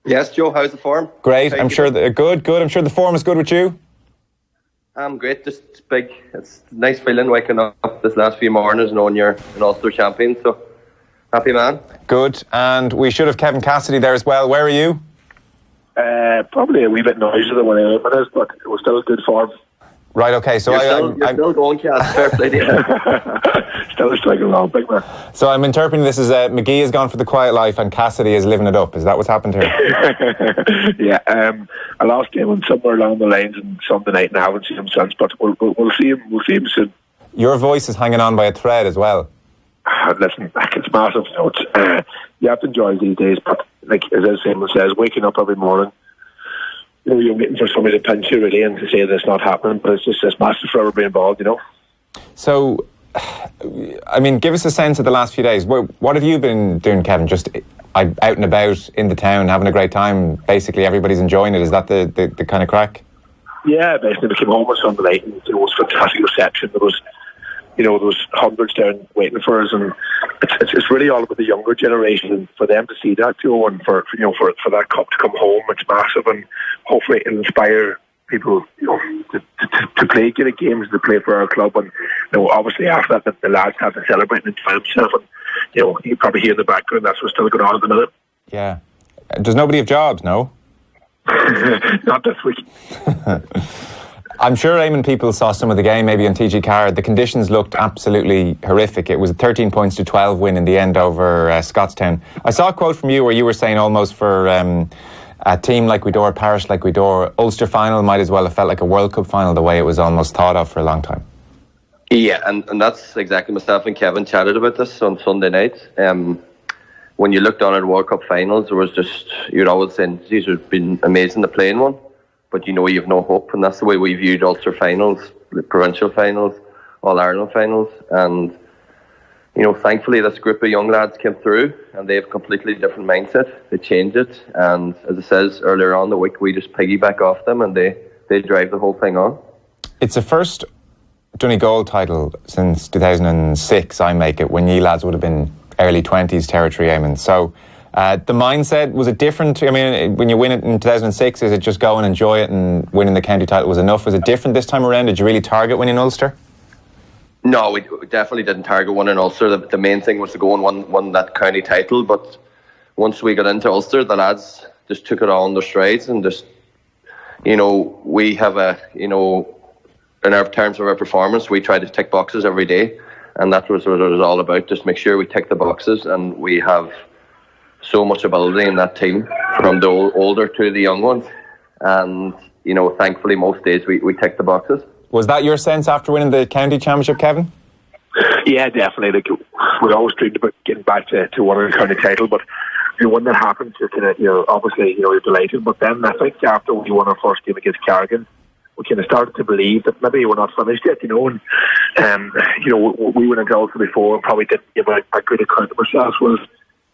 Yes, Joe, how's the form? Great, I'm sure good. I'm sure the form is good with you. I'm great, just big. It's a nice feeling waking up this last few mornings knowing you're an Ulster champion, so happy man. Good, and we should have Kevin Cassidy there as well. Where are you? Probably a wee bit noisier than when Eamon is, but it was still a good form. Right, okay, so you're still going, Cass. Fair play to you. Still striking along, big man. So I'm interpreting this as McGee has gone for the quiet life and Cassidy is living it up. Is that what's happened here? Yeah, I lost him somewhere along the lines on Sunday night, and I haven't seen him since. But we'll see him. We'll see him soon. Your voice is hanging on by a thread as well. Listen, it's massive. You have to enjoy these days. But like as Eamon says, waking up every morning, you're waiting for somebody to pinch you really and to say that it's not happening. But it's massive for everybody involved, So, I mean, give us a sense of the last few days. What have you been doing, Kevin? Just out and about in the town, having a great time. Basically, everybody's enjoying it. Is that the kind of crack? Yeah, basically, we came home on Sunday night and it was a fantastic reception. There was hundreds down waiting for us, and it's really all about the younger generation, for them to see that, and for that cup to come home. It's massive, and hopefully it'll inspire people, to play good games, to play for our club, and obviously after that, the lads have to celebrate and enjoy themselves. And you probably hear in the background that's what's still going on at the minute. Yeah. Does nobody have jobs? No. Not this week. I'm sure Eamon people saw some of the game, maybe on TG Card. The conditions looked absolutely horrific. It was a 13 points to 12 win in the end over Scottstown. I saw a quote from you where you were saying almost for a team like Gaoth, a parish like Gaoth, Ulster final might as well have felt like a World Cup final the way it was almost thought of for a long time. Yeah, and that's exactly, myself and Kevin chatted about this on Sunday night. When you looked on at World Cup finals, there was just, you'd always say these have been amazing to play in one, but you've no hope, and that's the way we viewed Ulster finals, the provincial finals, All-Ireland finals, and thankfully this group of young lads came through and they have a completely different mindset. They changed it, and as it says earlier on in the week, we just piggyback off them and they drive the whole thing on. It's the first Donegal title since 2006, I make it, when ye lads would have been early 20s territory, Eamon. So the mindset, was it different? I mean, when you win it in 2006, is it just go and enjoy it and winning the county title was enough? Was it different this time around? Did you really target winning Ulster? No, we definitely didn't target winning Ulster. The main thing was to go and win that county title. But once we got into Ulster, the lads just took it all in their strides and just, we have in our terms of our performance, we try to tick boxes every day. And that was what it was all about. Just make sure we tick the boxes, and we have so much ability in that team, from the older to the young ones. And, thankfully most days we tick the boxes. Was that your sense after winning the county championship, Kevin? Yeah, definitely. We always dreamed about getting back to winning the county title, but when that happens, obviously you're delighted. But then I think after we won our first game against Carrigan, we kind of started to believe that maybe we're not finished yet, and we went into Ulster before and probably didn't give a good account of ourselves. Was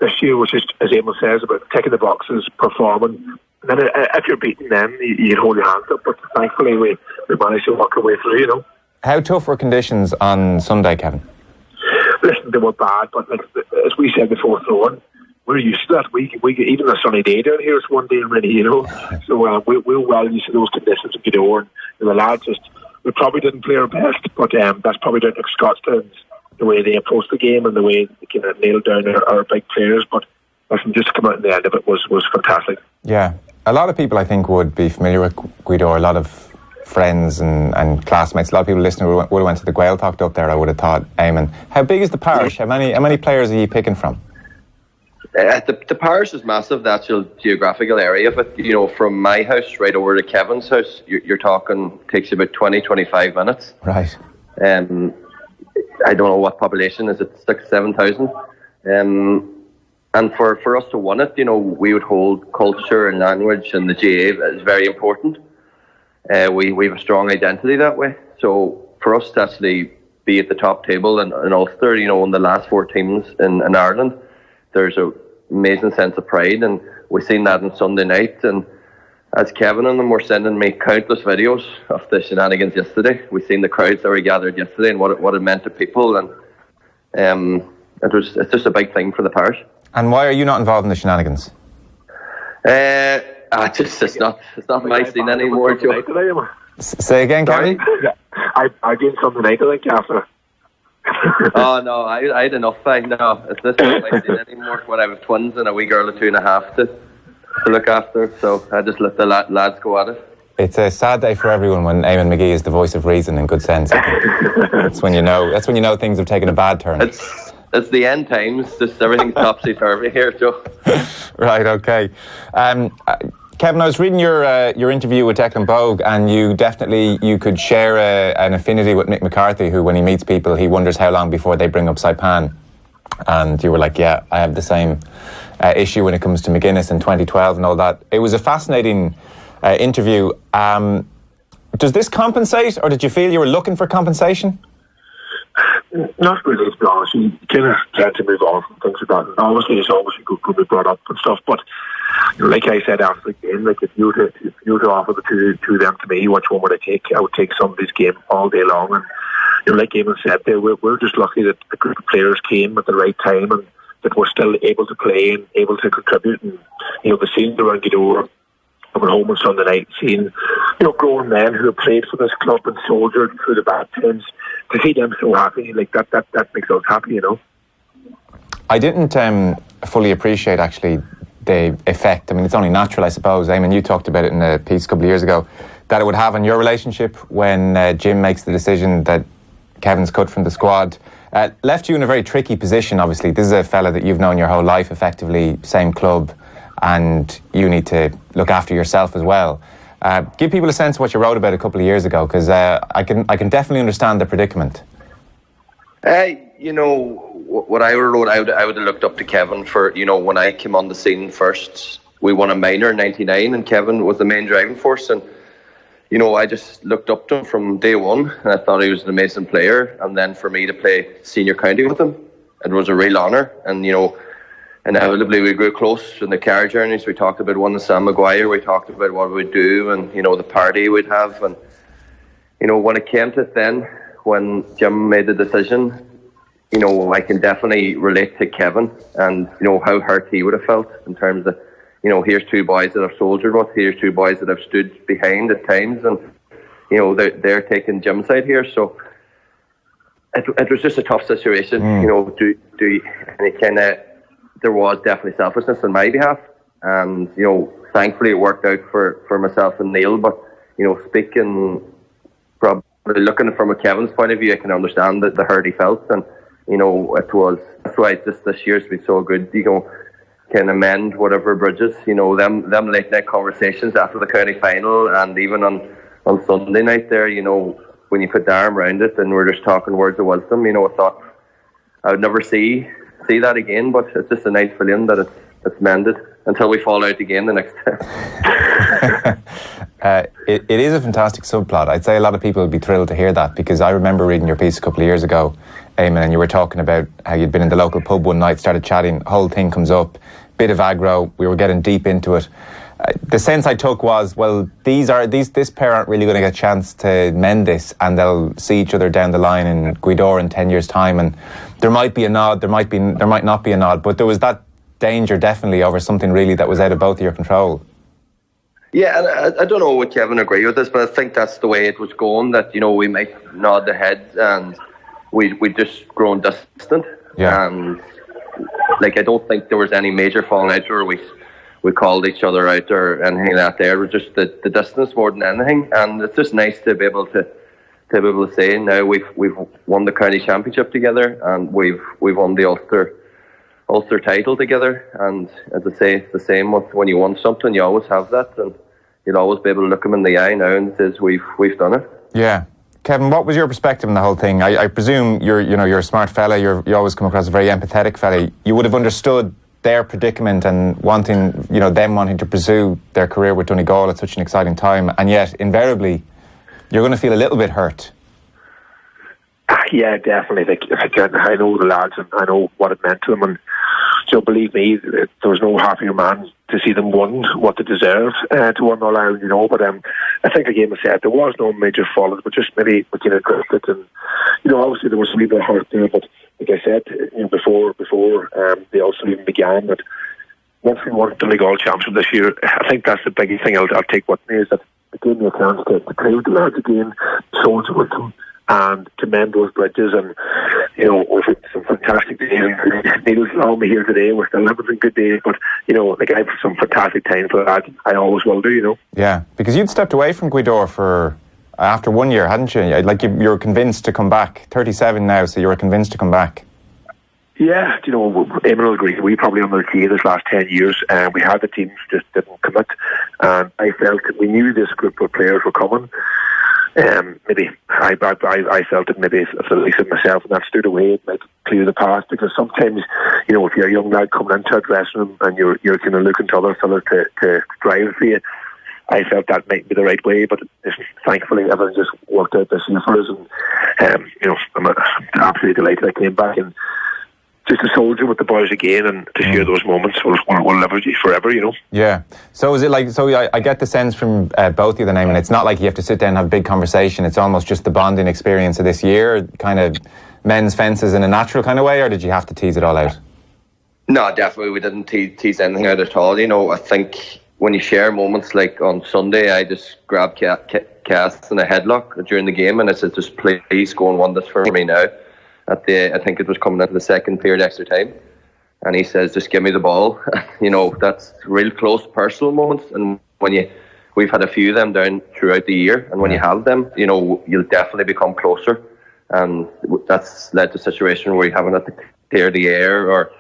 this year was just, as Eamon says, about ticking the boxes, performing. And then if you're beaten, then you hold your hands up. But thankfully, we managed to walk our way through. How tough were conditions on Sunday, Kevin? Listen, they were bad, but as we said before throwing, we're used to that. We even a sunny day down here, it's one day already, So we're well used to those conditions. And the lads we probably didn't play our best, but that's probably down to Scottstown's, the way they approached the game and the way they kind of nailed down our big players. But listen, just to come out in the end of it was fantastic. Yeah, a lot of people I think would be familiar with Gaoth. A lot of friends and classmates, a lot of people listening would have went to the Gaeltacht up there, I would have thought. Eamon, how big is the parish? How many players are you picking from? The parish is massive, the actual geographical area of it. From my house right over to Kevin's house, you're talking, takes you about 20-25 minutes. Right. I don't know what population, is it 6,000-7,000? And for us to win it, we would hold culture and language, and the GA is very important. We have a strong identity that way. So for us to actually be at the top table in Ulster, in the last 4 teams in Ireland, there's an amazing sense of pride, and we've seen that on Sunday night. And as Kevin and them were sending me countless videos of the shenanigans yesterday, we've seen the crowds that were gathered yesterday and what it meant to people, and it's just a big thing for the parish. And why are you not involved in the shenanigans? It's not my scene anymore, Joe. Say again, Gary? I did something night, I think, after. Oh no, I had enough. No, it's not my scene anymore. When I have twins and a wee girl of 2.5 to look after, so I just let the lads go at it. It's a sad day for everyone when Eamon McGee is the voice of reason and good sense. That's when you know things have taken a bad turn. It's the end times. Just everything's topsy turvy here, Joe. Right. Okay. Kevin, I was reading your interview with Declan Bogue, and you could share an affinity with Mick McCarthy, who, when he meets people, he wonders how long before they bring up Saipan. And you were like, yeah, I have the same issue when it comes to McGuinness in 2012 and all that. It was a fascinating interview. Does this compensate, or did you feel you were looking for compensation? Not really, to be honest. You kind of tend to move on from things like that. And obviously, it's always good to be brought up and stuff, but like I said after the game, like if you were to offer the two of them to me, which one would I take? I would take somebody's game all day long. And like Eamon said there, we're just lucky that a group of players came at the right time and that we're still able to play and able to contribute. And the scenes around Gaoth, coming home on Sunday night, seeing grown men who have played for this club and soldiered through the bad times, to see them so happy, like that makes us happy. I didn't fully appreciate actually the effect. I mean, it's only natural, I suppose. Eamon, you talked about it in a piece a couple of years ago, that it would have on your relationship when Jim makes the decision that Kevin's cut from the squad. Left you in a very tricky position, obviously. This is a fella that you've known your whole life, effectively, same club, and you need to look after yourself as well. Give people a sense of what you wrote about a couple of years ago, because I can definitely understand the predicament. What I wrote, I would have looked up to Kevin for, when I came on the scene first. We won a minor in 99 and Kevin was the main driving force, and I just looked up to him from day one, and I thought he was an amazing player. And then for me to play senior county with him, it was a real honour. And inevitably we grew close in the car journeys. We talked about one with Sam Maguire, we talked about what we'd do and the party we'd have. And when it came to it then, when Jim made the decision, I can definitely relate to Kevin and how hurt he would have felt in terms of here's two boys that I've soldiered with, here's two boys that I've stood behind at times, and they're taking Jim's side here. So it was just a tough situation. And it kind of, there was definitely selfishness on my behalf, and thankfully it worked out for myself and Neil. But speaking, probably looking from a Kevin's point of view, I can understand the hurt he felt, and that's why this year's been so good. Kind of mend whatever bridges. Them late night conversations after the county final, and even on Sunday night there. When you put the arm around it and we're just talking words of wisdom. I thought I would never see that again, but it's just a nice feeling that it's mended until we fall out again the next time. It is a fantastic subplot. I'd say a lot of people would be thrilled to hear that, because I remember reading your piece a couple of years ago, Eamon, and you were talking about how you'd been in the local pub one night, started chatting, whole thing comes up, bit of aggro, we were getting deep into it. The sense I took was, well, this pair aren't really going to get a chance to mend this, and they'll see each other down the line in Gaoth in 10 years' time, and there might be a nod, there might not be a nod, but there was that danger definitely over something really that was out of both of your control. Yeah, and I don't know what Kevin agree with this, but I think that's the way it was going, that we might nod the head and we'd just grown distant. Yeah. And I don't think there was any major falling out where we called each other out or anything like that. There was just the distance more than anything, and it's just nice to be able to say now we've won the county championship together, and we've won the Ulster title together. And as I say, it's the same with when you want something, you always have that, and you'll always be able to look them in the eye now and says we've done it. Yeah. Kevin, what was your perspective on the whole thing? I presume you're a smart fella. You always come across a very empathetic fella. You would have understood their predicament and wanting to pursue their career with Donegal at such an exciting time, and yet invariably you're going to feel a little bit hurt. Yeah, definitely. I know the lads and I know what it meant to them, and believe me, there was no happier man to see them won what they deserved to win All Ireland, But I think, again, I said there was no major fault, but just maybe grift it, and obviously there was a little bit of hurt there. But like I said, before they also even began, that once we won the league all championship this year, I think that's the biggest thing I'll take with me, is that it gave me a chance to play with the lads again, soldier with them, and to mend those bridges. And we've had some fantastic days. Neil's on me here today. We're still having some good days, but I've had some fantastic time for that. I always will do. Yeah, because you'd stepped away from Gaoth for after 1 year, hadn't you? Like you were convinced to come back. 37 now, so you were convinced to come back. Yeah, Eamon will agree. We probably underachieved this last 10 years, and we had the teams just didn't commit. And I felt that we knew this group of players were coming. Maybe I felt that maybe if the likes of myself and that stood away, it might clear the path, because sometimes, if you're a young lad coming into a dressing room and you're kind of looking to other fellas to drive for you, I felt that might be the right way. But thankfully everything just worked out this year for us, and I'm absolutely delighted I came back and just a soldier with the boys again, and to share those moments will live with you forever, Yeah. So is it like, I get the sense from both of you, Eamon, it's not like you have to sit down and have a big conversation, it's almost just the bonding experience of this year, kind of men's fences in a natural kind of way, or did you have to tease it all out? No, definitely we didn't tease anything out at all. I think when you share moments like on Sunday, I just grabbed Cass in a headlock during the game, and I said, just please go and win this for me now. I think it was coming into the second period extra time, and he says, just give me the ball. That's real close personal moments, and we've had a few of them down throughout the year, and when you have them, you'll definitely become closer, and that's led to a situation where you haven't had to clear the air, or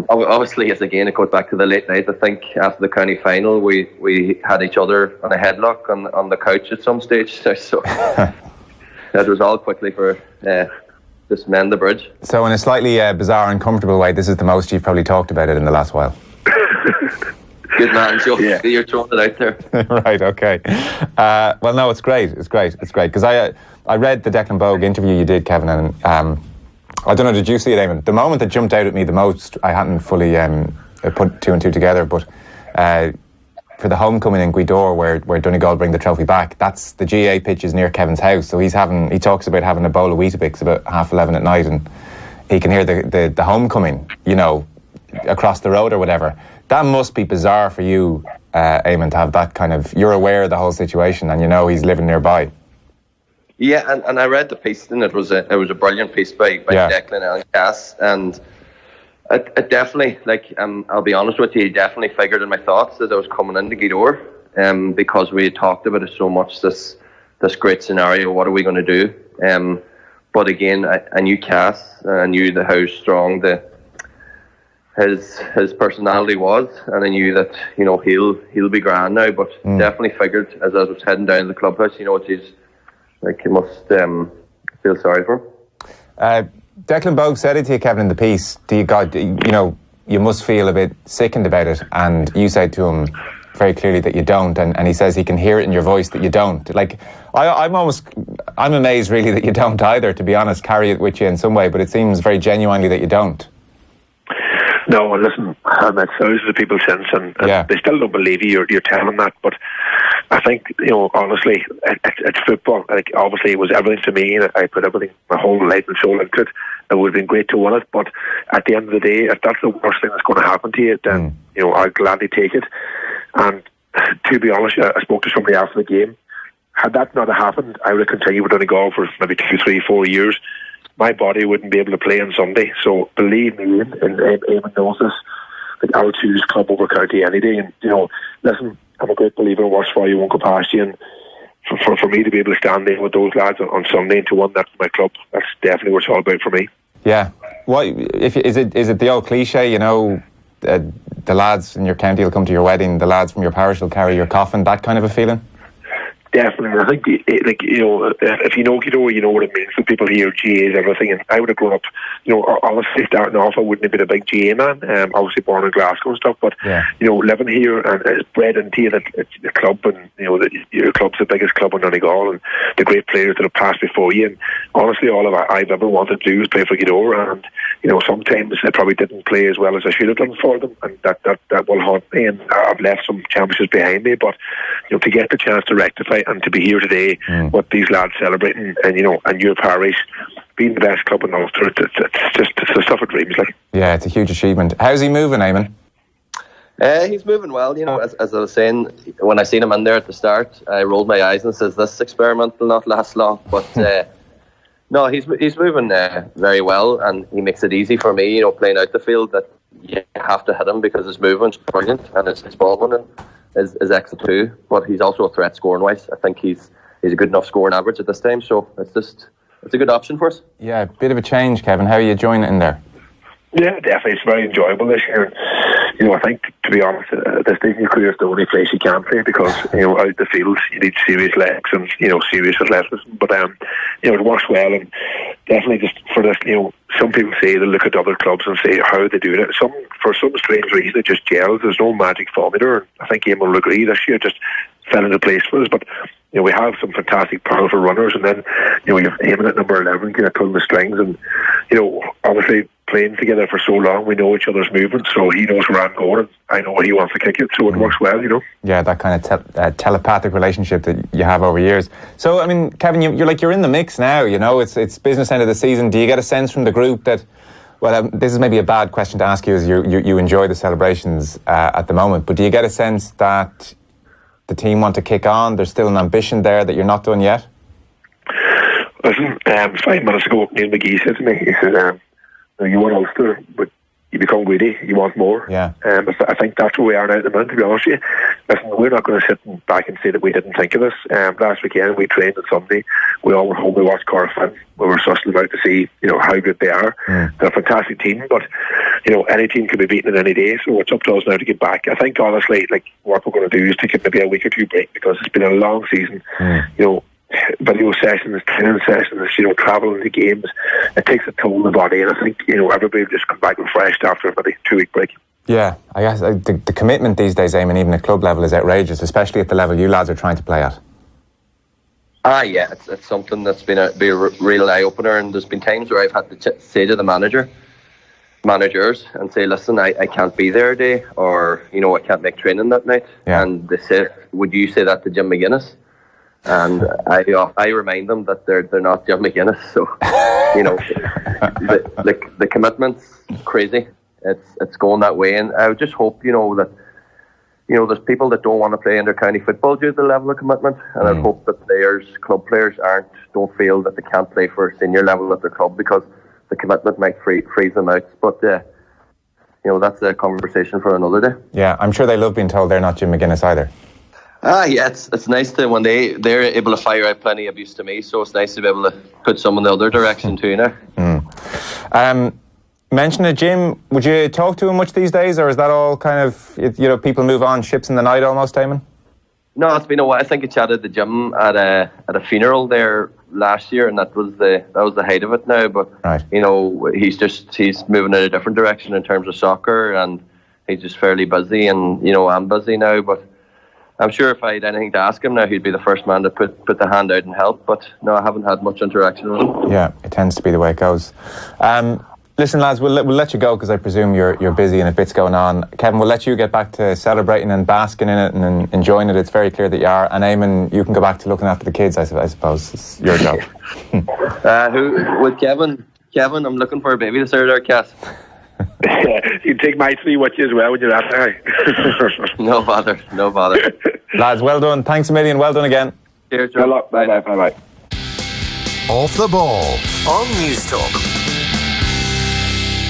obviously, as again, it goes back to the late night. I think after the county final, we had each other on a headlock on the couch at some stage, so that was all quickly for just mend the bridge. So in a slightly bizarre, uncomfortable way, this is the most you've probably talked about it in the last while. Good man, Joe. Yeah. You're throwing it out there. Right, okay. Well, no, it's great. It's great. Because I read the Declan Bogue interview you did, Kevin, and I don't know, did you see it, Eamon? The moment that jumped out at me the most, I hadn't fully put two and two together, but for the homecoming in Gaoth where Donegal bring the trophy back, that's the GA pitch is near Kevin's house, so he talks about having a bowl of Weetabix about 11:30 at night, and he can hear the homecoming, across the road or whatever. That must be bizarre for you, Eamon, to have that kind of, you're aware of the whole situation and he's living nearby. Yeah, and I read the piece, and it was a brilliant piece by Declan and Cass, and it definitely, I'll be honest with you, it definitely figured in my thoughts as I was coming into Gaoth, because we had talked about it so much, this great scenario, what are we going to do? But again, I knew Cass, I knew how strong his personality was, and I knew that he'll be grand now, but definitely figured as I was heading down to the clubhouse, he's like, you must feel sorry for him. Declan Bogue said it to you, Kevin, in the piece. You must feel a bit sickened about it, and you said to him very clearly that you don't, and he says he can hear it in your voice that you don't. Like, I'm amazed really that you don't either, to be honest, carry it with you in some way, but it seems very genuinely that you don't. No, and listen, I met thousands of people since, and they still don't believe you. You're telling that, but I think, honestly, it's football. Like, obviously, it was everything to me, and I put everything, my whole life and soul into it. It would have been great to win it, but at the end of the day, if that's the worst thing that's going to happen to you, then I'll gladly take it. And to be honest, I spoke to somebody after the game. Had that not happened, I would have continued with Donegal for maybe 2, 3, 4 years. My body wouldn't be able to play on Sunday. So believe me, and Eamon knows this, I'll choose club over county any day. And listen, I'm a great believer in worst for you won't go past you. And for me to be able to stand there with those lads on Sunday and to win that for my club, that's definitely what it's all about for me. Yeah. What is it the old cliche? The lads in your county will come to your wedding. The lads from your parish will carry your coffin. That kind of a feeling. Definitely. I think, if you know Gaoth, you know what it means. For people here, GA is everything. And I would have grown up, honestly, starting off, I wouldn't have been a big GA man. Obviously born in Glasgow and stuff, but, living here, and it's bred into you that it's a club, and, your club's the biggest club in Donegal, and the great players that have passed before you. And honestly, all I've ever wanted to do is play for Gaoth, and, sometimes I probably didn't play as well as I should have done for them, and that will haunt me, and I've left some championships behind me, but, to get the chance to rectify and to be here today with these lads celebrating, and your parish being the best club in Ulster, it's the stuff of dreams, like. Yeah, it's a huge achievement. How's he moving, Eamon? He's moving well, as I was saying, when I seen him in there at the start, I rolled my eyes and says, this experiment will not last long. But no, he's moving very well, and he makes it easy for me, playing out the field, that you have to hit him because his movement's brilliant and his ball winning is excellent too. But he's also a threat scoring wise. I think he's a good enough scoring average at this time, so it's a good option for us. Yeah, bit of a change, Kevin. How are you enjoying it in there? Yeah, definitely. It's very enjoyable this year. I think, to be honest, at this stage in your career, it's the only place you can play because, out the field, you need serious legs and, serious athleticism. But, it works well, and definitely just for this, some people say they look at other clubs and say how they do it. For some strange reason, it just gels. There's no magic formula. I think Eamon will agree this year just fell into place for us. But, we have some fantastic, powerful runners, and then, we have Eamon at number 11, kind of pulling the strings, and, obviously, playing together for so long, we know each other's movements, so he knows where I'm going and I know where he wants to kick it, so it works well, Yeah, that kind of telepathic relationship that you have over years. So, I mean, Kevin, you're in the mix now, it's business end of the season. Do you get a sense from the group that, well, this is maybe a bad question to ask you as you enjoy the celebrations at the moment, but do you get a sense that the team want to kick on? There's still an ambition there that you're not done yet? Listen, 5 minutes ago, Neil McGee said to me, he said, you want Ulster, but you become greedy, you want more. Yeah. I think that's where we are now at the moment, to be honest with you. Listen, we're not going to sit back and say that we didn't think of this. Last weekend we trained on Sunday, we all were home, we watched Corofin, we were sussing about to see how good they are. They're a fantastic team, but any team can be beaten in any day, so it's up to us now to get back. I think honestly, what we're going to do is take maybe a week or two break, because it's been a long season. Video sessions, training sessions, travelling to games, it takes a toll on the body, and I think everybody will just come back refreshed after maybe a 2-week break. Yeah, I guess the commitment these days, Eamon, even at club level, is outrageous, especially at the level you lads are trying to play at. Yeah, it's something that's been a real eye opener, and there's been times where I've had to say to the managers and say, listen, I can't be there today, or I can't make training that night. Yeah. And they say, would you say that to Jim McGuinness? And I remind them that they're not Jim McGuinness, so the commitment's crazy. It's going that way, and I would just hope that there's people that don't want to play inter-county football due to the level of commitment, and I'd hope that club players don't feel that they can't play for senior level at their club because the commitment might freeze them out. But that's a conversation for another day. Yeah, I'm sure they love being told they're not Jim McGuinness either. Yeah, it's nice to when they're able to fire out plenty of abuse to me, so it's nice to be able to put some in the other direction too now. Mention of Jim, would you talk to him much these days, or is that all kind of people move on, ships in the night almost, Eamon? No, it's been a while. I think I chatted to Jim at a funeral there last year, and that was the height of it now. But right. He's moving in a different direction in terms of soccer, and he's just fairly busy, and I'm busy now, but I'm sure if I had anything to ask him now, he'd be the first man to put the hand out and help. But no, I haven't had much interaction with him. Yeah, it tends to be the way it goes. Listen, lads, we'll let you go because I presume you're busy and a bit's going on. Kevin, we'll let you get back to celebrating and basking in it and enjoying it. It's very clear that you are. And Eamon, you can go back to looking after the kids, I suppose. It's your job. Who with Kevin? Kevin, I'm looking for a baby to start there, Cass. You take my 3 with you as well when you're out there. No bother. Lads, well done. Thanks a million. Well done again. Cheers, Joe. Bye. Off the ball on News Talk.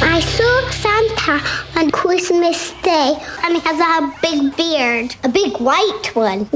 I saw Santa on Christmas Day, and he has a big beard, a big white one.